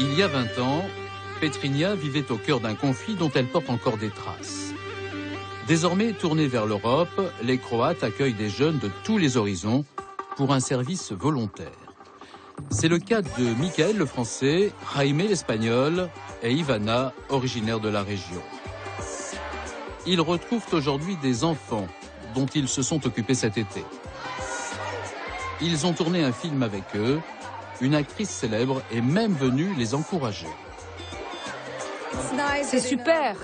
Il y a 20 ans, Petrinia vivait au cœur d'un conflit dont elle porte encore des traces. Désormais tournés vers l'Europe, les Croates accueillent des jeunes de tous les horizons pour un service volontaire. C'est le cas de Michael le français, Jaime l'espagnol et Ivana, originaire de la région. Ils retrouvent aujourd'hui des enfants dont ils se sont occupés cet été. Ils ont tourné un film avec eux. Une actrice célèbre est même venue les encourager. C'est super.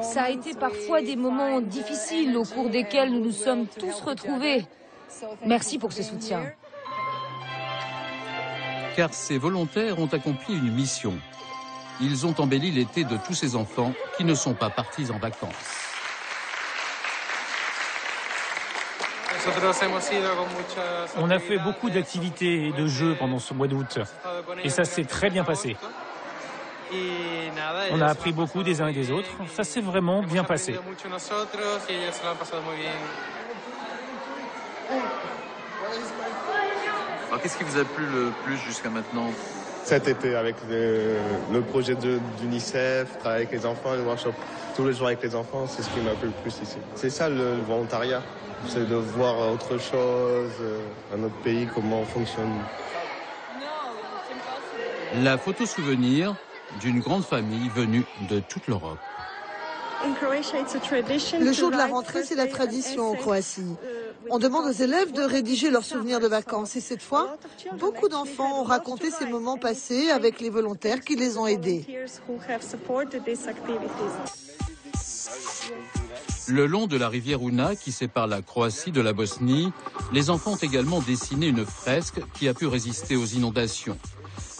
Ça a été parfois des moments difficiles au cours desquels nous nous sommes tous retrouvés. Merci pour ce soutien. Car ces volontaires ont accompli une mission. Ils ont embelli l'été de tous ces enfants qui ne sont pas partis en vacances. On a fait beaucoup d'activités et de jeux pendant ce mois d'août. Et ça s'est très bien passé. On a appris beaucoup des uns et des autres. Ça s'est vraiment bien passé. Alors, qu'est-ce qui vous a plu le plus jusqu'à maintenant? Cet été, avec le projet d'UNICEF, travailler avec les enfants, le workshop tous les jours avec les enfants, c'est ce qui m'a plu le plus ici. C'est ça le volontariat, c'est de voir autre chose, un autre pays, comment on fonctionne. La photo souvenir d'une grande famille venue de toute l'Europe. Le jour de la rentrée, c'est la tradition en Croatie. On demande aux élèves de rédiger leurs souvenirs de vacances et cette fois, beaucoup d'enfants ont raconté ces moments passés avec les volontaires qui les ont aidés. Le long de la rivière Una, qui sépare la Croatie de la Bosnie, les enfants ont également dessiné une fresque qui a pu résister aux inondations.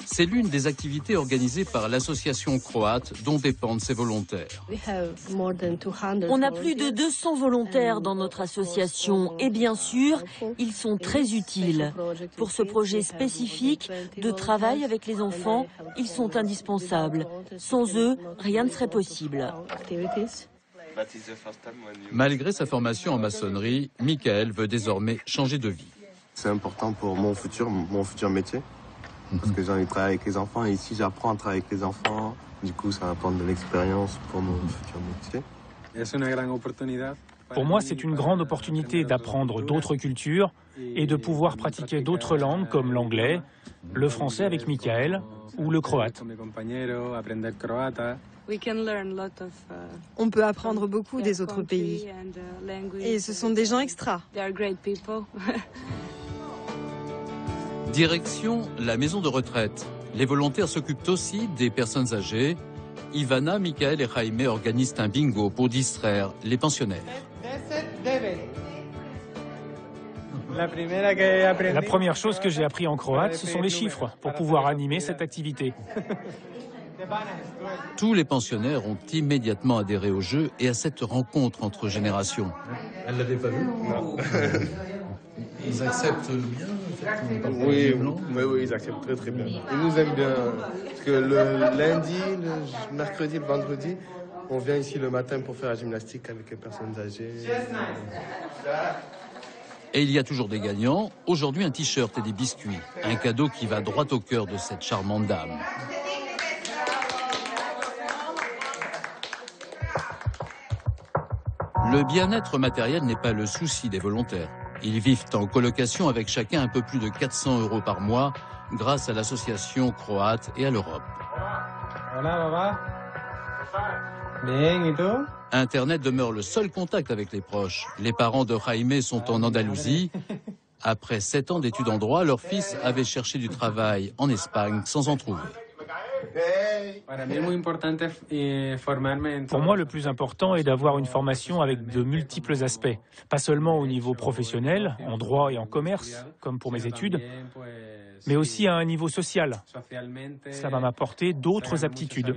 C'est l'une des activités organisées par l'association croate dont dépendent ces volontaires. On a plus de 200 volontaires dans notre association et bien sûr, ils sont très utiles. Pour ce projet spécifique de travail avec les enfants, ils sont indispensables. Sans eux, rien ne serait possible. Malgré sa formation en maçonnerie, Michael veut désormais changer de vie. C'est important pour mon futur métier. Parce que j'ai envie de travailler avec les enfants et ici j'apprends à travailler avec les enfants. Du coup, ça va prendre de l'expérience pour mon futur métier. Pour moi, c'est une grande opportunité d'apprendre d'autres cultures et de pouvoir pratiquer d'autres langues comme l'anglais, le français avec Michael ou le croate. On peut apprendre beaucoup des autres pays. Et ce sont des gens extra. Direction la maison de retraite. Les volontaires s'occupent aussi des personnes âgées. Ivana, Michael et Jaime organisent un bingo pour distraire les pensionnaires. La première chose que j'ai appris en croate, ce sont les chiffres pour pouvoir animer cette activité. Tous les pensionnaires ont immédiatement adhéré au jeu et à cette rencontre entre générations. Elle l'avait pas vu? Non. Ils acceptent bien? Oui, ils acceptent très très bien. Ils nous aiment bien. Parce que le lundi, le mercredi, le vendredi, on vient ici le matin pour faire la gymnastique avec les personnes âgées. Et il y a toujours des gagnants. Aujourd'hui, un t-shirt et des biscuits. Un cadeau qui va droit au cœur de cette charmante dame. Le bien-être matériel n'est pas le souci des volontaires. Ils vivent en colocation avec chacun un peu plus de 400 € par mois grâce à l'association croate et à l'Europe. Internet demeure le seul contact avec les proches. Les parents de Jaime sont en Andalousie. Après 7 ans d'études en droit, leur fils avait cherché du travail en Espagne sans en trouver. Pour moi, le plus important est d'avoir une formation avec de multiples aspects. Pas seulement au niveau professionnel, en droit et en commerce, comme pour mes études, mais aussi à un niveau social. Ça va m'apporter d'autres aptitudes.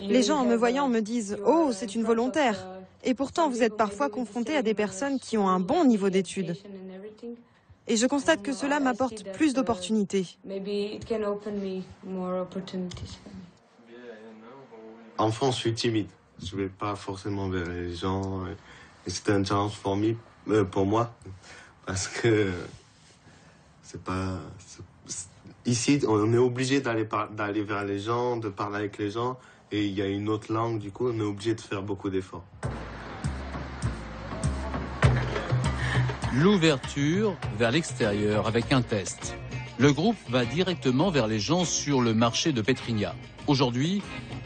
Les gens en me voyant me disent « Oh, c'est une volontaire ». Et pourtant, vous êtes parfois confrontés à des personnes qui ont un bon niveau d'études. Et je constate que cela m'apporte plus d'opportunités. Enfant, je suis timide. Je ne vais pas forcément vers les gens. Et c'était un challenge pour moi Pour moi, parce que ici, on est obligé d'aller vers les gens, de parler avec les gens, et il y a une autre langue, du coup, on est obligé de faire beaucoup d'efforts. L'ouverture vers l'extérieur avec un test. Le groupe va directement vers les gens sur le marché de Petrinja. Aujourd'hui,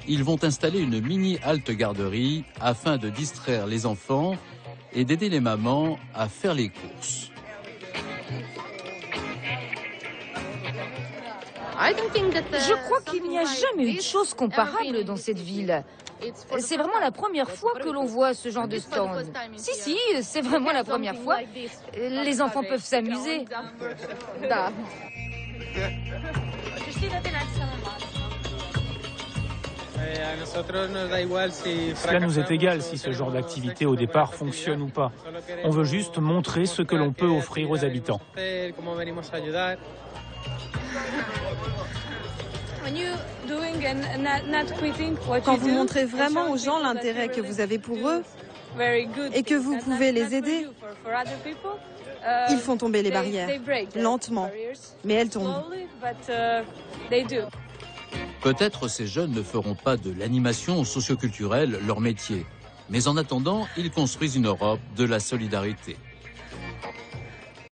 ils vont installer une mini-halte garderie afin de distraire les enfants et d'aider les mamans à faire les courses. Je crois qu'il n'y a jamais eu de chose comparable dans cette ville. C'est vraiment la première fois que l'on voit ce genre de stand. Si, c'est vraiment la première fois. Les enfants peuvent s'amuser. Cela nous est égal si ce genre d'activité au départ fonctionne ou pas. On veut juste montrer ce que l'on peut offrir aux habitants. Quand vous montrez vraiment aux gens l'intérêt que vous avez pour eux et que vous pouvez les aider, ils font tomber les barrières, lentement, mais elles tombent. Peut-être ces jeunes ne feront pas de l'animation socioculturelle leur métier. Mais en attendant, ils construisent une Europe de la solidarité.